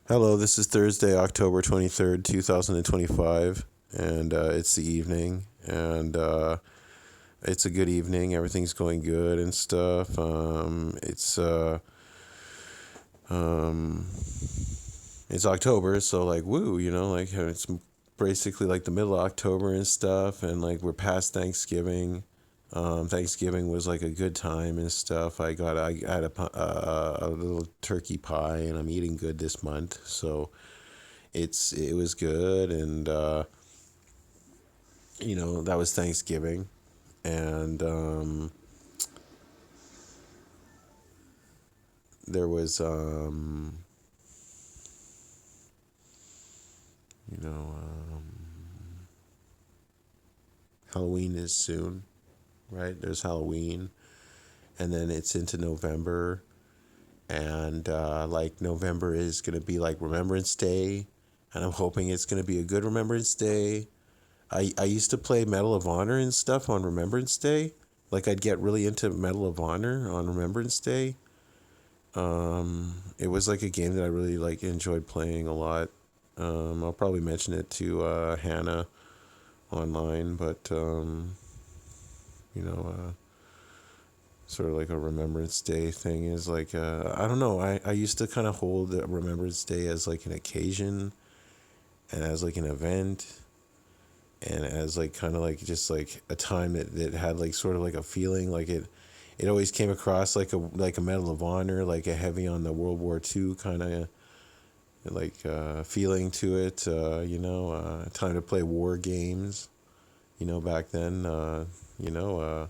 Hello, this is Thursday, October 23rd, 2025, and it's the evening, and it's a good evening. Everything's going good and stuff. Um, it's October, so like, woo, like it's basically like the middle of October and stuff, and like we're past Thanksgiving. Thanksgiving was like a good time and stuff. I had a little turkey pie, and I'm eating good this month, so it was good, and that was Thanksgiving, and there was you know Halloween is soon, right? There's Halloween, and then it's into November, and like November is gonna be like Remembrance Day, and I'm hoping it's gonna be a good Remembrance Day. I used to play Medal of Honor and stuff on Remembrance Day. Like I'd get really into Medal of Honor on Remembrance Day. It was like a game that I really like enjoyed playing a lot. I'll probably mention it to Hannah online, but you know, uh, sort of like a Remembrance Day thing is like I don't know. I used to kind of hold Remembrance Day as like an occasion and as like an event and as like kind of like just like a time that had like sort of like a feeling like it always came across like a Medal of Honor, like a heavy on the World War II kind of like feeling to it. Time to play war games. Back then. You know,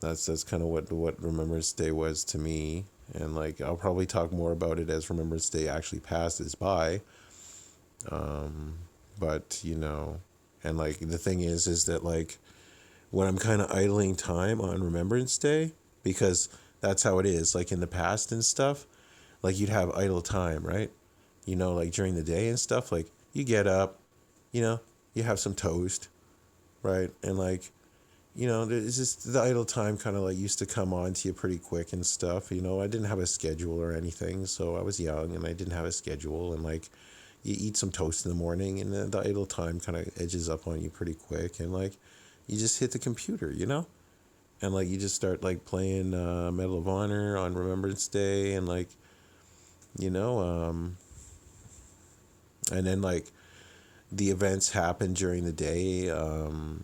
that's kind of what Remembrance Day was to me. And like I'll probably talk more about it as Remembrance Day actually passes by. But and like the thing is that like when I'm kind of idling time on Remembrance Day, because that's how it is. Like in the past and stuff, like you'd have idle time, right? Like during the day and stuff, like you get up, you know, you have some toast, right? And like, it's just the idle time kind of like used to come on to you pretty quick and stuff. I didn't have a schedule or anything, so I was young and I didn't have a schedule. And like, you eat some toast in the morning, and then the idle time kind of edges up on you pretty quick. And like, you just hit the computer, and like you just start like playing Medal of Honor on Remembrance Day, and like, you know, and then like the events happen during the day.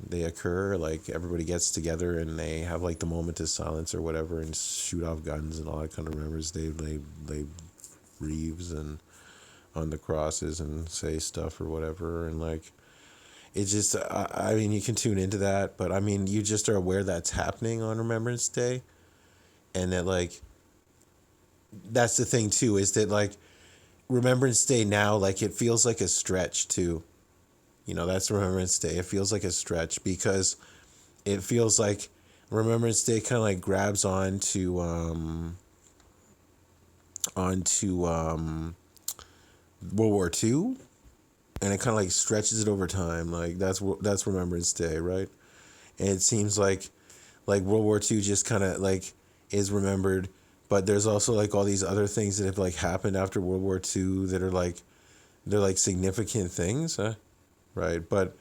They occur, like everybody gets together and they have like the moment of silence or whatever and shoot off guns and all that kind of remembers. They wreaths and on the crosses and say stuff or whatever. And like it's just I mean you can tune into that, but I mean you just are aware that's happening on Remembrance Day. And that like that's the thing too, is that like Remembrance Day now, like it feels like a stretch too. That's Remembrance Day. It feels like a stretch because it feels like Remembrance Day kind of like grabs onto World War II, and it kind of like stretches it over time. Like that's Remembrance Day, right? And it seems like World War II just kind of like is remembered, but there's also like all these other things that have like happened after World War II that are like they're like significant things, huh? Right? But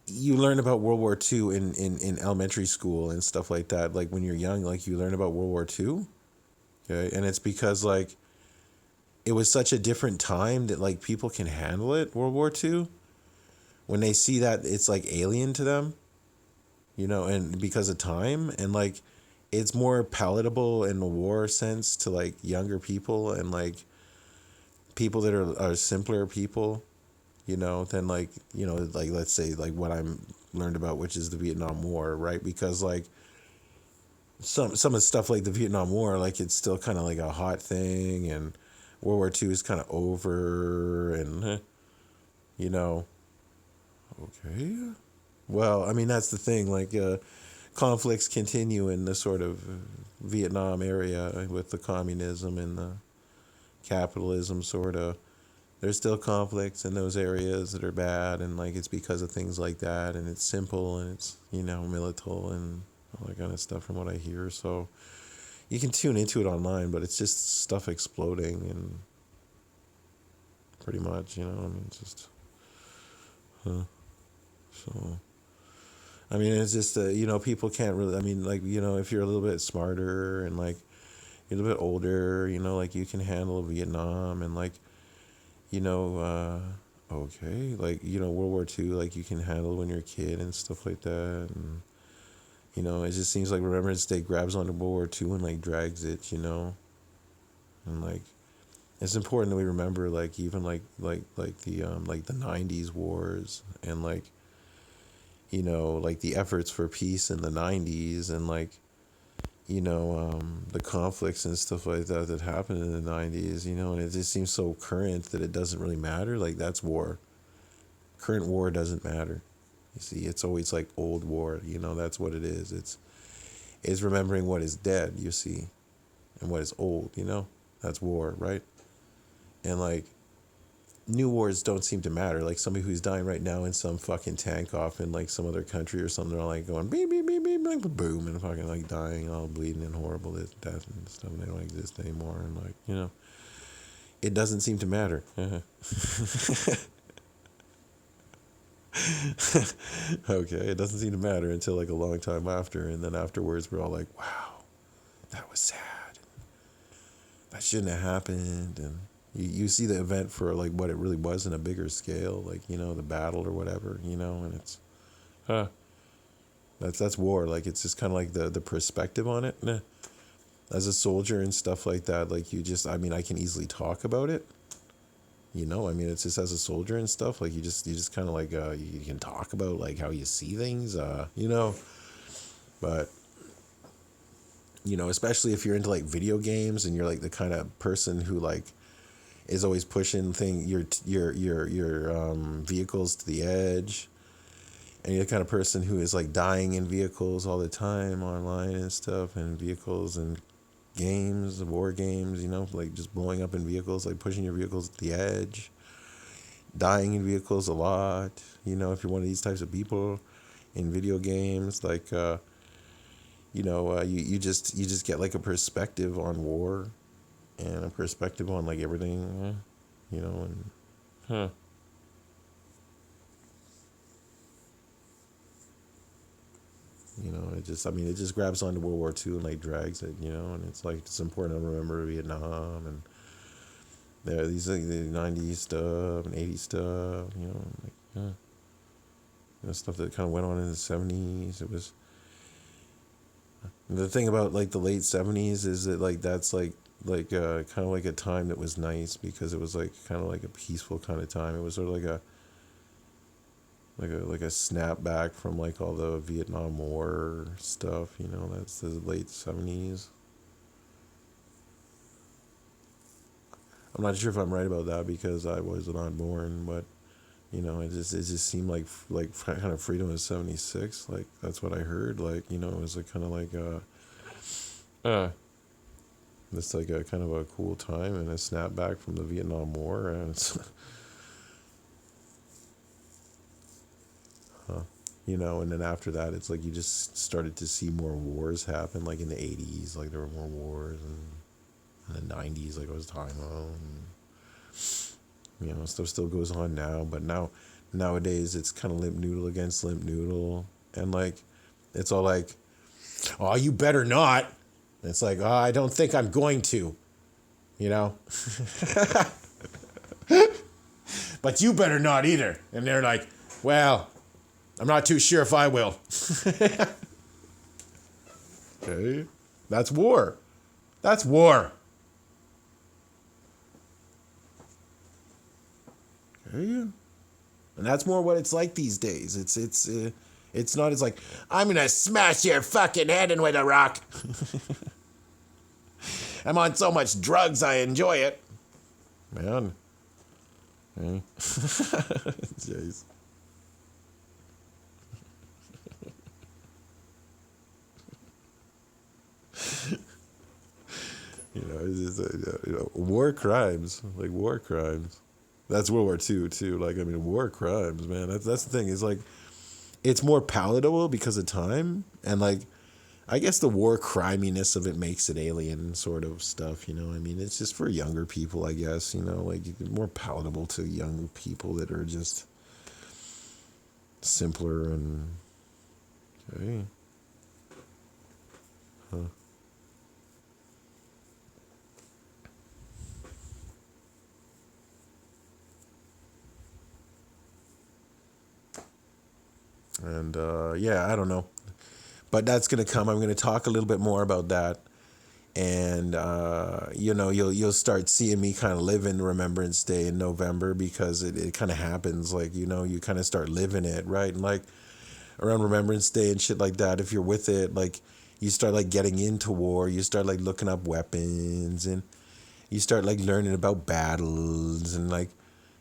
you learn about World War II in elementary school and stuff like that. Like when you're young, like you learn about World War II. Okay. And it's because like it was such a different time that like people can handle it, World War II. When they see that it's like alien to them, and because of time and like it's more palatable in the war sense to like younger people and like people that are simpler people, than like, like let's say like what I'm learned about, which is the Vietnam War, right? Because like some of the stuff like the Vietnam War, like it's still kind of like a hot thing, and World War II is kind of over, and you know, okay. Well, I mean that's the thing. Like conflicts continue in the sort of Vietnam area with the communism and the capitalism, sort of. There's still conflicts in those areas that are bad, and like it's because of things like that, and it's simple, and it's militant and all that kind of stuff from what I hear. So you can tune into it online, but it's just stuff exploding, and pretty much. You know, I mean, it's just, huh. So, I mean, it's just, people can't really, I mean, like, if you're a little bit smarter and like you're a little bit older, like you can handle Vietnam and like, you know, okay, like, World War II, like you can handle when you're a kid and stuff like that. And, it just seems like Remembrance Day grabs onto World War II and like drags it, and like, it's important that we remember like even like the 90s wars and like, like the efforts for peace in the 90s and like, the conflicts and stuff like that that happened in the 90s, and it just seems so current that it doesn't really matter. Like, that's war. Current war doesn't matter. You see, it's always like old war, that's what it is. It's remembering what is dead, you see, and what is old, that's war, right? And like, new wars don't seem to matter. Like somebody who's dying right now in some fucking tank off in like some other country or something, they're like going beep beep beep beep, like boom, and fucking like dying, all bleeding and horrible death and stuff. And they don't exist anymore, and like it doesn't seem to matter. Okay, it doesn't seem to matter until like a long time after, and then afterwards we're all like, wow, that was sad. That shouldn't have happened, and you see the event for like what it really was in a bigger scale, like the battle or whatever, and it's, that's war. Like it's just kind of like the perspective on it. As a soldier and stuff like that, like I mean, I can easily talk about it. I mean, it's just as a soldier and stuff, like you just kind of like you can talk about like how you see things, but. Especially if you're into like video games and you're like the kind of person who like is always pushing your vehicles to the edge, and you're the kind of person who is like dying in vehicles all the time online and stuff, and vehicles and games, war games, like just blowing up in vehicles, like pushing your vehicles to the edge, dying in vehicles a lot, if you're one of these types of people in video games, like you just get like a perspective on war and a perspective on like everything, and it just grabs onto World War II and like drags it, and it's like it's important to remember Vietnam and there these like the 90s stuff and 80s stuff, like stuff that kind of went on in the 70s. It was. The thing about like the late 70s is that like that's like kind of like a time that was nice because it was like kind of like a peaceful kind of time. It was sort of like a snapback from like all the Vietnam War stuff, that's the late 70s. I'm not sure if I'm right about that because I was not born, but it just seemed like kind of freedom in 76. Like that's what I heard. Like, it was like kind of like it's like a kind of a cool time and a snapback from the Vietnam War, and it's and then after that it's like you just started to see more wars happen, like in the 80s, like there were more wars, and in the 90s, like it was time on. Stuff still goes on now, but nowadays it's kind of limp noodle against limp noodle, and like it's all like, oh, you better not. And it's like, oh, I don't think I'm going to, but you better not either. And they're like, well, I'm not too sure if I will. Okay, that's war. That's war. Okay. And that's more what it's like these days. It's not as like, I'm gonna smash your fucking head in with a rock. I'm on so much drugs, I enjoy it. Man. Okay. Jeez. It's just, war crimes, like war crimes. That's World War II too. Like, I mean, war crimes, man. That's the thing. It's like, it's more palatable because of time. And like, I guess the war criminess of it makes it alien sort of stuff, you know. I mean, it's just for younger people, I guess, you know, like more palatable to young people that are just simpler and okay. Huh. And yeah, I don't know, but that's gonna come. I'm gonna talk a little bit more about that, and you know, you'll start seeing me kind of live in Remembrance Day in November because it kind of happens. Like, you know, you kind of start living it, right? And like around Remembrance Day and shit like that, if you're with it, like you start like getting into war. You start like looking up weapons, and you start like learning about battles, and like,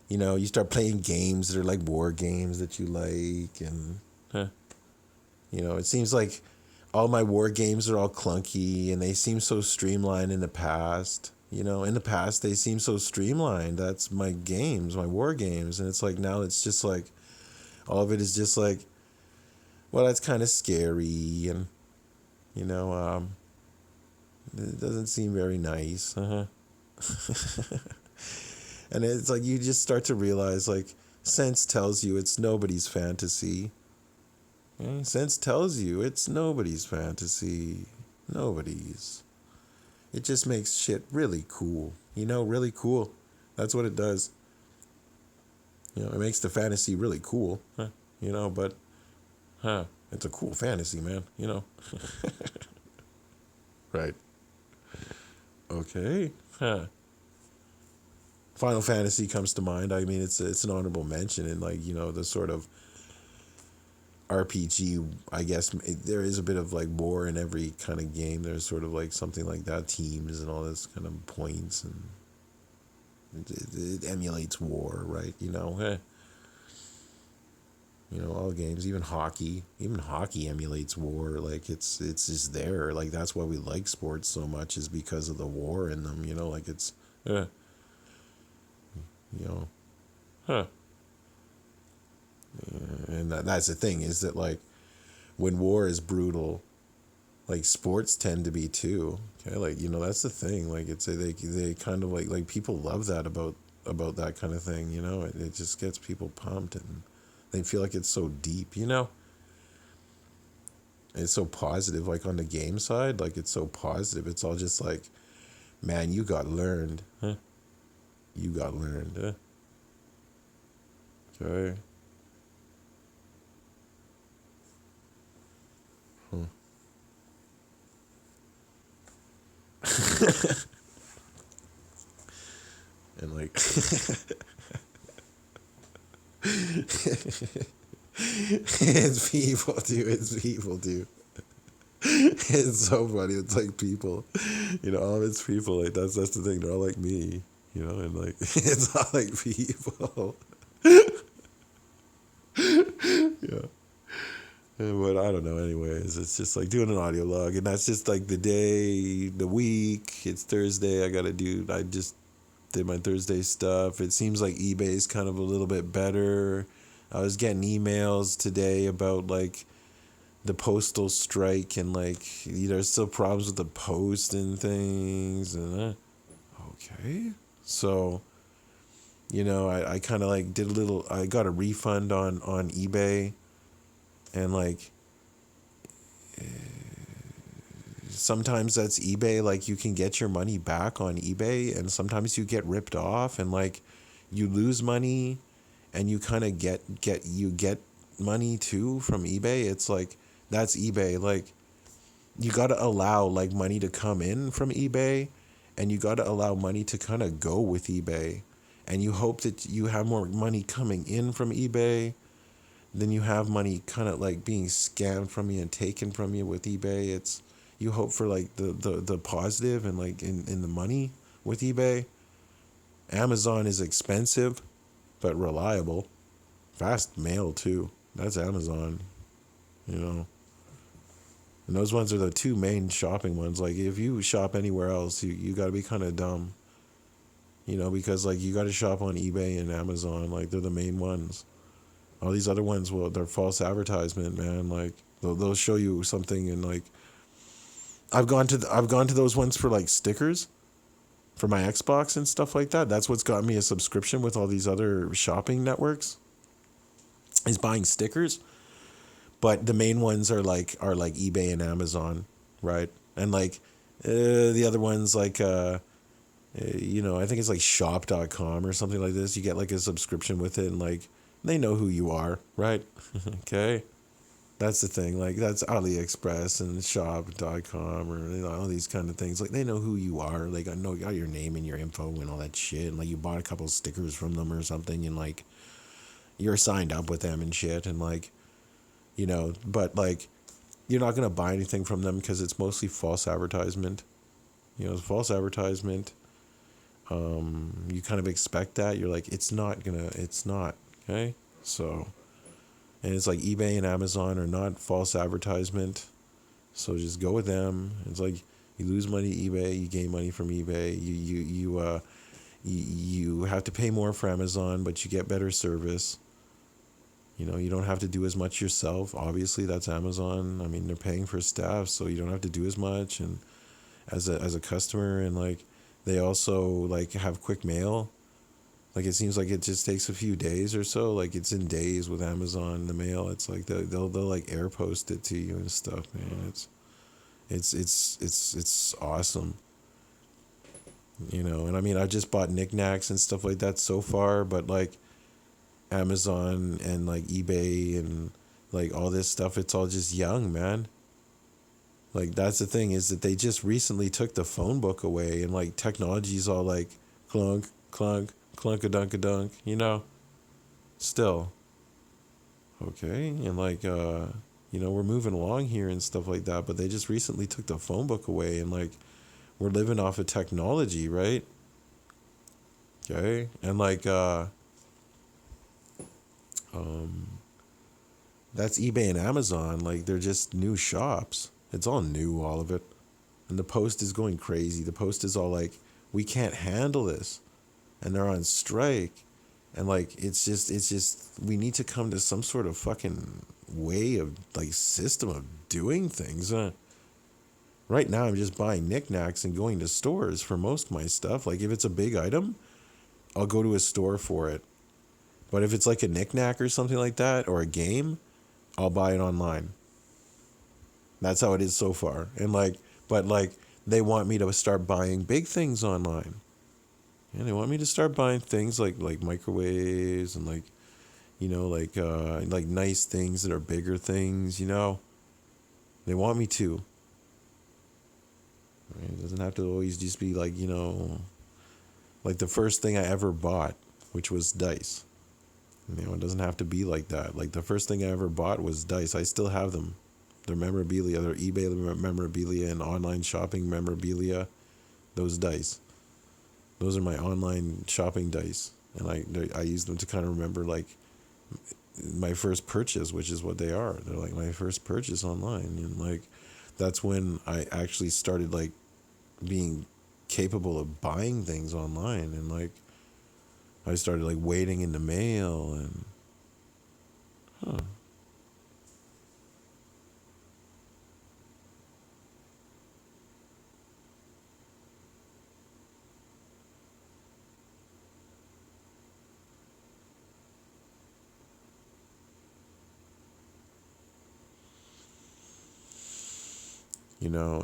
you know, you start playing games that are like war games that you like, and you know, it seems like all my war games are all clunky and they seem so streamlined in the past. You know, in the past they seem so streamlined. That's my games, my war games, and it's like now it's just like all of it is just like, well, that's kind of scary, and you know, it doesn't seem very nice. And it's like you just start to realize, like, sense tells you it's nobody's fantasy. Okay? Sense tells you it's nobody's fantasy. Nobody's. It just makes shit really cool. You know, really cool. That's what it does. You know, it makes the fantasy really cool. You know, but it's a cool fantasy, man. You know. Right. Okay. Final Fantasy comes to mind. I mean, it's an honorable mention, and like, you know, the sort of RPG. I guess there is a bit of like war in every kind of game. There's sort of like something like that, teams and all this kind of points, and it emulates war, right? You know, you know, all games, even hockey emulates war. Like it's just there. Like that's why we like sports so much, is because of the war in them. You know, like it's you know, and that's the thing, is that like when war is brutal, like sports tend to be too. Okay, like, you know, that's the thing. Like it's they kind of like people love that about that kind of thing. You know, it just gets people pumped, and they feel like it's so deep. You know, it's so positive. Like on the game side, like it's so positive. It's all just like, man, you got learned. You got learned. Okay. And like it's people too. It's people too. It's so funny. It's like people, you know, all of it's people. Like that's the thing. They're all like me, you know, and like it's all like people. Yeah. But I don't know. Anyways, it's just like doing an audio log, and that's just like the day, the week. It's Thursday. I just did my Thursday stuff. It seems like eBay's kind of a little bit better. I was getting emails today about like the postal strike, and like there's still problems with the post and things, and okay. So, you know, I kind of like did a little. I got a refund on eBay, and like sometimes that's eBay. Like you can get your money back on eBay, and sometimes you get ripped off, and like you lose money, and you kind of get money too from eBay. It's like that's eBay. Like you got to allow like money to come in from eBay, and you got to allow money to kind of go with eBay, and you hope that you have more money coming in from eBay than you have money kind of like being scammed from you and taken from you with eBay. It's you hope for like the positive, and like in the money with eBay. Amazon is expensive but reliable. Fast mail too. That's Amazon, you know. And those ones are the two main shopping ones. Like if you shop anywhere else, you got to be kind of dumb, you know, because like you got to shop on eBay and Amazon. Like they're the main ones. All these other ones, well, they're false advertisement, man. Like they'll show you something, and like I've gone to those ones for like stickers for my Xbox and stuff like that. That's what's got me a subscription with all these other shopping networks is buying stickers. But the main ones are like eBay and Amazon, right? And like the other ones like I think it's like shop.com or something like this. You get like a subscription with it and like they know who you are, right? Okay. That's the thing. Like that's AliExpress and shop.com or all these kind of things. Like they know who you are. Like I know got your name and your info and all that shit. And like you bought a couple stickers from them or something and like you're signed up with them and shit and like but like you're not going to buy anything from them because it's mostly false advertisement. It's false advertisement. You kind of expect that. You're like, it's not. Okay. So, and it's like eBay and Amazon are not false advertisement. So just go with them. It's like you lose money eBay, you gain money from eBay. You have to pay more for Amazon, but you get better service. You don't have to do as much yourself. Obviously, that's Amazon. I mean, they're paying for staff, so you don't have to do as much. And as a customer, and like they also like have quick mail. Like it seems like it just takes a few days or so. Like it's in days with Amazon the mail. It's like they'll like air post it to you and stuff, man. It's awesome. And I mean I just bought knickknacks and stuff like that so far, but like Amazon and like eBay and like all this stuff, it's all just young, man. Like that's the thing is that they just recently took the phone book away and like technology's all like clunk, clunk, clunk a dunk a dunk, still. Okay. And like we're moving along here and stuff like that, but they just recently took the phone book away and like we're living off of technology, right? Okay. And like that's eBay and Amazon. Like they're just new shops. It's all new, all of it. And the Post is going crazy. The Post is all like, we can't handle this. And they're on strike. And like it's just we need to come to some sort of fucking way of like system of doing things. Right now I'm just buying knickknacks and going to stores for most of my stuff. Like if it's a big item, I'll go to a store for it. But if it's like a knickknack or something like that, or a game, I'll buy it online. That's how it is so far. And like, but like, they want me to start buying big things online. And they want me to start buying things like microwaves and like nice things that are bigger things. They want me to. Right? It doesn't have to always just be like like the first thing I ever bought, which was dice. It doesn't have to be like that. Like the first thing I ever bought was dice. I still have them. They're memorabilia. They're eBay memorabilia and online shopping memorabilia. Those dice. Those are my online shopping dice. And I use them to kind of remember like my first purchase, which is what they are. They're like my first purchase online. And like that's when I actually started like being capable of buying things online. And like I started like waiting in the mail and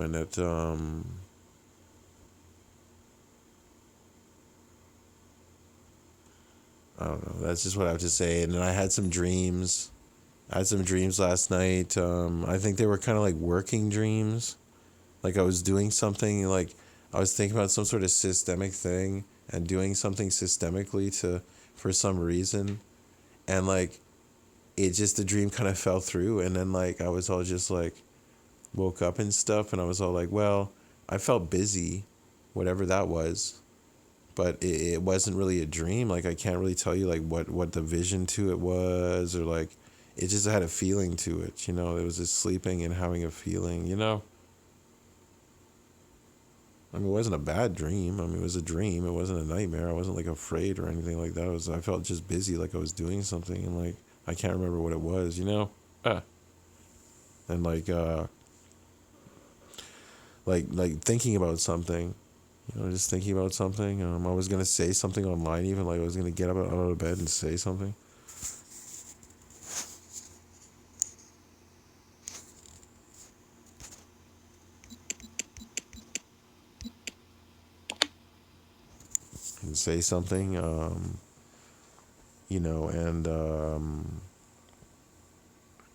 and it I don't know. That's just what I have to say. And then I had some dreams. I had some dreams last night. I think they were kind of like working dreams. Like I was doing something, like I was thinking about some sort of systemic thing and doing something systemically for some reason. And like it just, the dream kind of fell through. And then like I was all just like, woke up and stuff. And I was all like, well, I felt busy, whatever that was. But it wasn't really a dream. Like I can't really tell you like what the vision to it was, or like it just had a feeling to it. It was just sleeping and having a feeling. I mean, it wasn't a bad dream. I mean, it was a dream. It wasn't a nightmare. I wasn't like afraid or anything like that. I felt just busy, like I was doing something, and like I can't remember what it was. Ah. And like like thinking about something, just thinking about something. I was gonna say something online, even like I was gonna get up out of bed and say something. And say something, and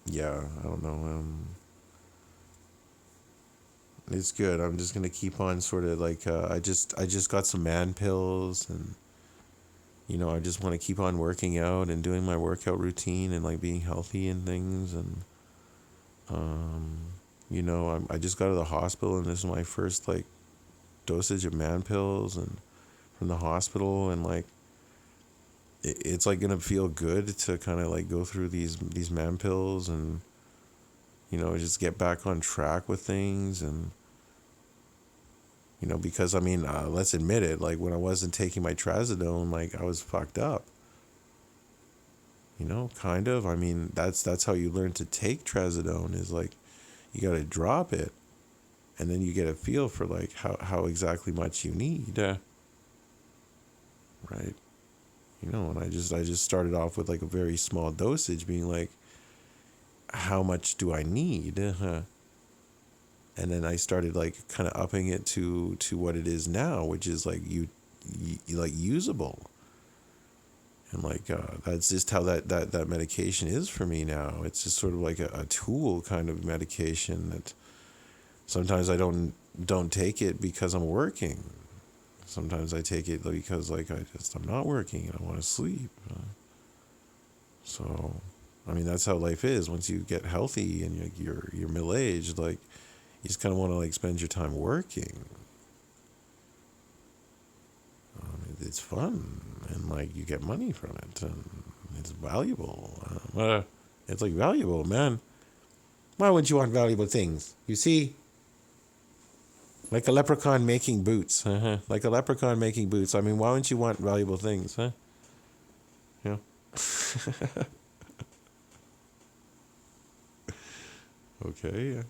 yeah, I don't know. It's good. I'm just gonna keep on sort of like I just got some man pills, and I just want to keep on working out and doing my workout routine and like being healthy and things, and um, I just got to the hospital, and this is my first like dosage of man pills and from the hospital, and like it's like gonna feel good to kind of like go through these man pills and just get back on track with things. And because I mean, let's admit it, like when I wasn't taking my trazodone, like I was fucked up, kind of. I mean, that's how you learn to take trazodone, is like you got to drop it, and then you get a feel for like how exactly much you need, right? And I just started off with like a very small dosage, being like, how much do I need? And then I started like kind of upping it to what it is now, which is like you like usable. And like that's just how that medication is for me now. It's just sort of like a tool kind of medication that sometimes I don't take it because I'm working. Sometimes I take it because like I'm not working and I want to sleep. So, I mean, that's how life is. Once you get healthy and you're middle aged, like you just kind of want to like spend your time working. It's fun, and like you get money from it, and it's valuable. It's like valuable, man. Why would you want valuable things? You see, like a leprechaun making boots. Like a leprechaun making boots. I mean, why wouldn't you want valuable things, huh? Yeah. Okay. Yeah.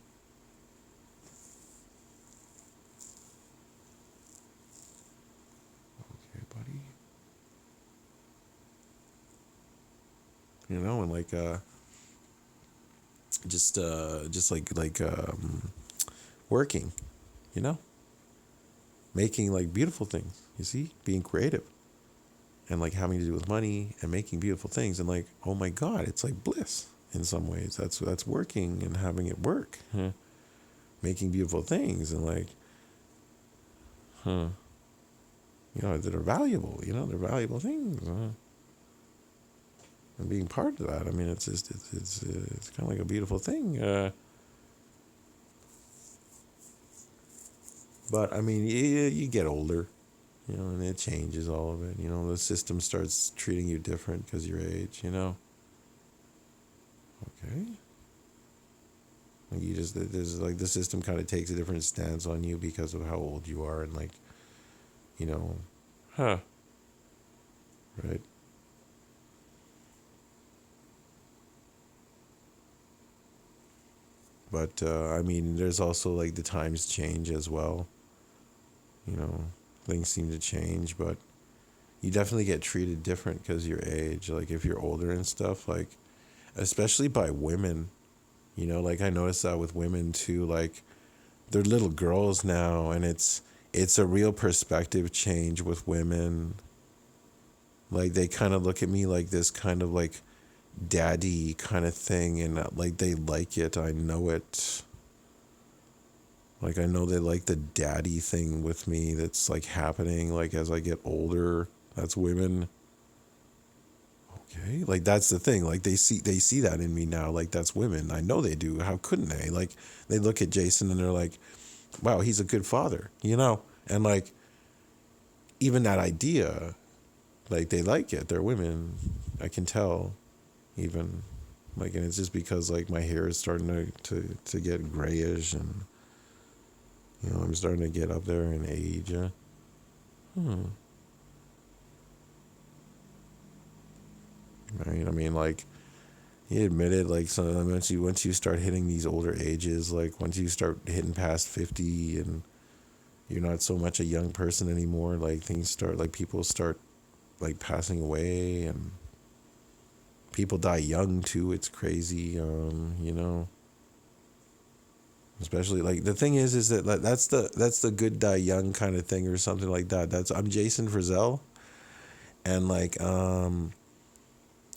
Okay, buddy. And like just like working, you know, making like beautiful things. You see, being creative, and like having to do with money and making beautiful things, and like, oh my God, it's like bliss in some ways. That's working and having it work, huh? Making beautiful things, and like, huh? That are valuable. They're valuable things. And being part of that, I mean, it's just it's kind of like a beautiful thing. But I mean, you get older, and it changes all of it. The system starts treating you different because your age. Okay. Like you just there's like the system kind of takes a different stance on you because of how old you are, and like, you know, huh, right? But I mean, there's also like the times change as well. You know, things seem to change, but you definitely get treated different because your age. Like if you're older and stuff, like especially by women. Like I noticed that with women too. Like they're little girls now, and it's a real perspective change with women. Like they kind of look at me like this kind of like daddy kind of thing, and like they like it. I know it. Like I know they like the daddy thing with me that's like happening like as I get older. That's women. Okay? Like that's the thing. Like they see that in me now. Like that's women. I know they do. How couldn't they? Like they look at Jason and they're like, "Wow, he's a good father." And like even that idea, like they like it. They're women. I can tell even like, and it's just because like my hair is starting to get grayish, and I'm starting to get up there in age. Hmm. Right. I mean, like He admitted like so once you start hitting these older ages, like once you start hitting past 50 and you're not so much a young person anymore, like things start like people start like passing away and people die young too. It's crazy, especially like the thing is that like, that's the good die young kind of thing or something like that. That's I'm Jason Frizell, and like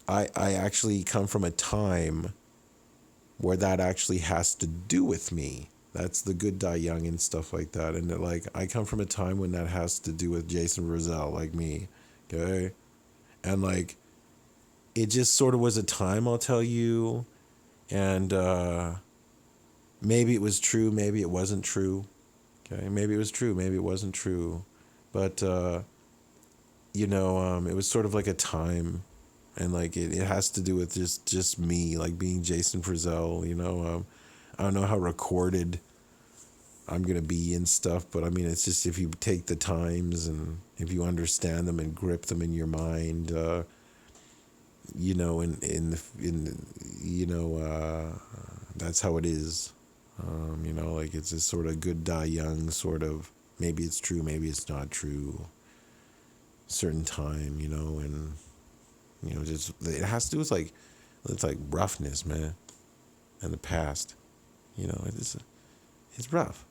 I actually come from a time where that actually has to do with me. That's the good die young and stuff like that. And like I come from a time when that has to do with Jason Roselle, like me. Okay. And like it just sort of was a time, I'll tell you. And maybe it was true, maybe it wasn't true. Okay. Maybe it was true, maybe it wasn't true. But it was sort of like a time, and like it has to do with just me, like being Jason Frizzell, I don't know how recorded I'm gonna be and stuff, but I mean, it's just if you take the times and if you understand them and grip them in your mind, that's how it is. Like it's this sort of good die young sort of. Maybe it's true, maybe it's not true. Certain time, and just it has to do with like it's like roughness, man, and the past. It's rough.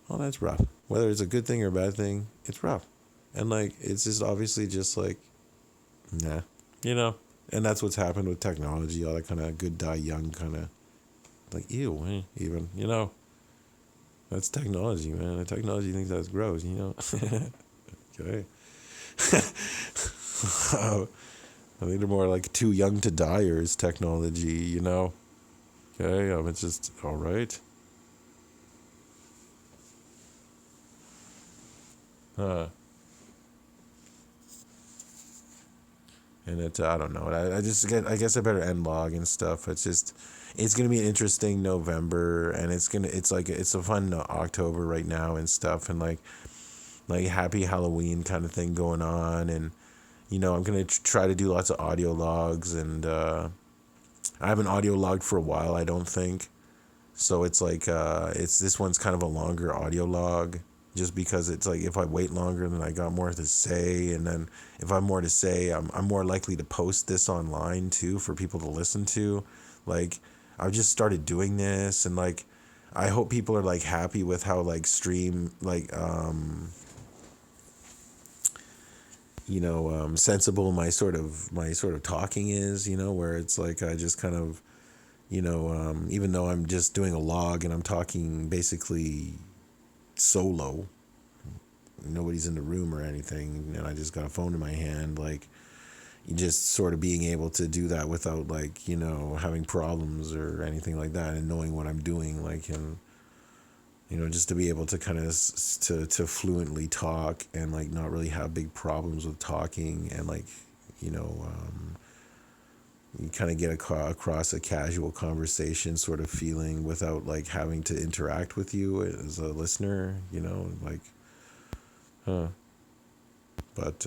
Oh, that's rough. Whether it's a good thing or a bad thing, it's rough. And like it's just obviously just like nah, you know. And that's what's happened with technology, all that kind of good die young kind of like ew, even that's technology, man. The technology thinks that's gross. Okay. I think they're more like too young to die's technology. Okay, it's just all right. Huh. And I don't know. I guess I better end log and stuff. It's gonna be an interesting November, and it's a fun October right now and stuff, and like happy Halloween kind of thing going on, and I'm gonna try to do lots of audio logs, and I haven't audio logged for a while, I don't think. So it's like it's this one's kind of a longer audio log, just because it's like if I wait longer, then I got more to say, and then if I have more to say, I'm more likely to post this online too for people to listen to. Like I've just started doing this, and like I hope people are like happy with how like stream like sensible my sort of talking is, where it's like I just kind of even though I'm just doing a log and I'm talking basically solo, nobody's in the room or anything, and I just got a phone in my hand, like just sort of being able to do that without like having problems or anything like that, and knowing what I'm doing, like, and just to be able to kind of to fluently talk and like not really have big problems with talking, and like you know um, you kind of get across a casual conversation sort of feeling without like having to interact with you as a listener, like huh. But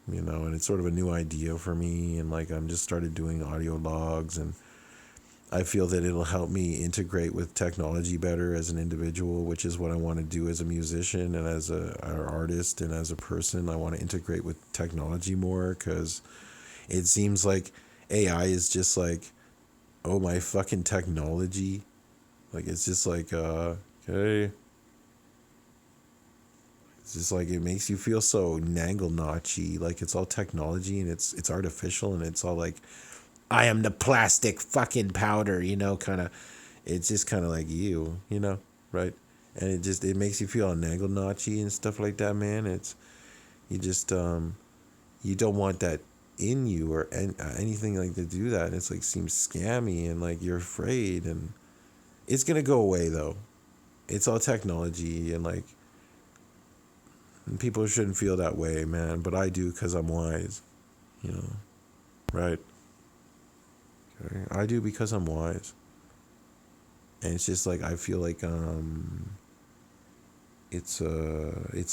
and it's sort of a new idea for me, and like I'm just started doing audio logs, and I feel that it'll help me integrate with technology better as an individual, which is what I want to do as a musician and as an artist and as a person. I want to integrate with technology more, because it seems like AI is just like, oh, my fucking technology. Like it's just like okay. It's just like it makes you feel so nangle notchy, like it's all technology and it's artificial, and it's all like I am the plastic fucking powder, kind of. It's just kind of like right? And it makes you feel nangle notchy and stuff like that, man. It's you just you don't want that in you or anything like to do that. And it's like seems scammy, and like you're afraid, and it's gonna go away though. It's all technology, and like and people shouldn't feel that way, man. But I do, because I'm wise, you know, right? Okay? I do because I'm wise, and it's just like I feel like it's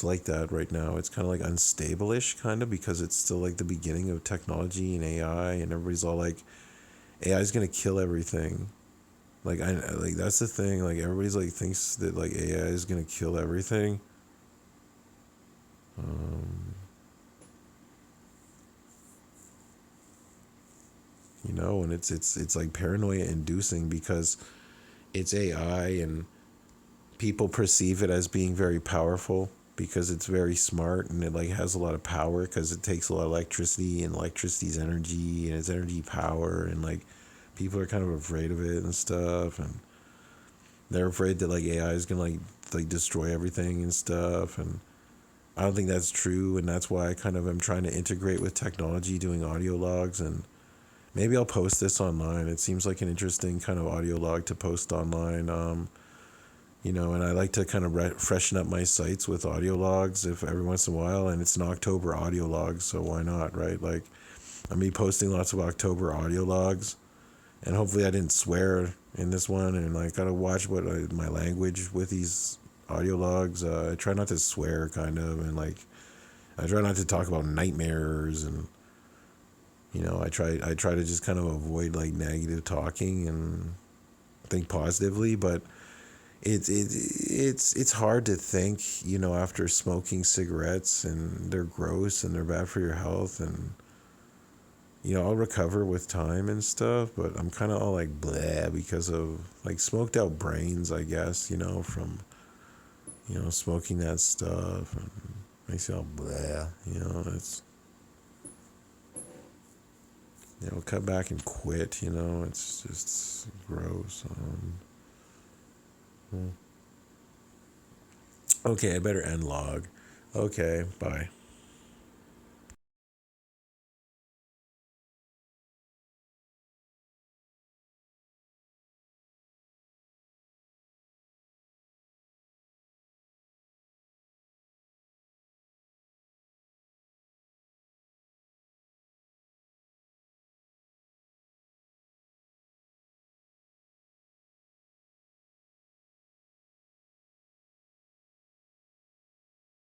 like that right now. It's kind of like unstable-ish, kind of, because it's still like the beginning of technology and AI, and everybody's all like AI is gonna kill everything. Like like that's the thing. Like everybody's like thinks that like AI is gonna kill everything. Um, and it's like paranoia inducing because it's AI and people perceive it as being very powerful because it's very smart and it like has a lot of power because it takes a lot of electricity and electricity's energy and it's energy power and like people are kind of afraid of it and stuff and they're afraid that like AI is gonna like destroy everything and stuff and I don't think that's true and that's why I kind of am trying to integrate with technology doing audio logs and maybe I'll post this online. It seems like an interesting kind of audio log to post online. And I like to kind of freshen up my sites with audio logs if every once in a while, and it's an October audio log, so why not, right? Like, I'm be posting lots of October audio logs, and hopefully I didn't swear in this one, and I gotta watch what my language with these audio logs. I try not to swear, kind of, and like, I try not to talk about nightmares, and I try to just kind of avoid like negative talking and think positively, but it's hard to think, after smoking cigarettes and they're gross and they're bad for your health and I'll recover with time and stuff, but I'm kind of all like bleh because of like smoked out brains, I guess, from smoking that stuff and makes you all bleh, it's cut back and quit, it's just gross. Okay, I better end log. Okay, bye.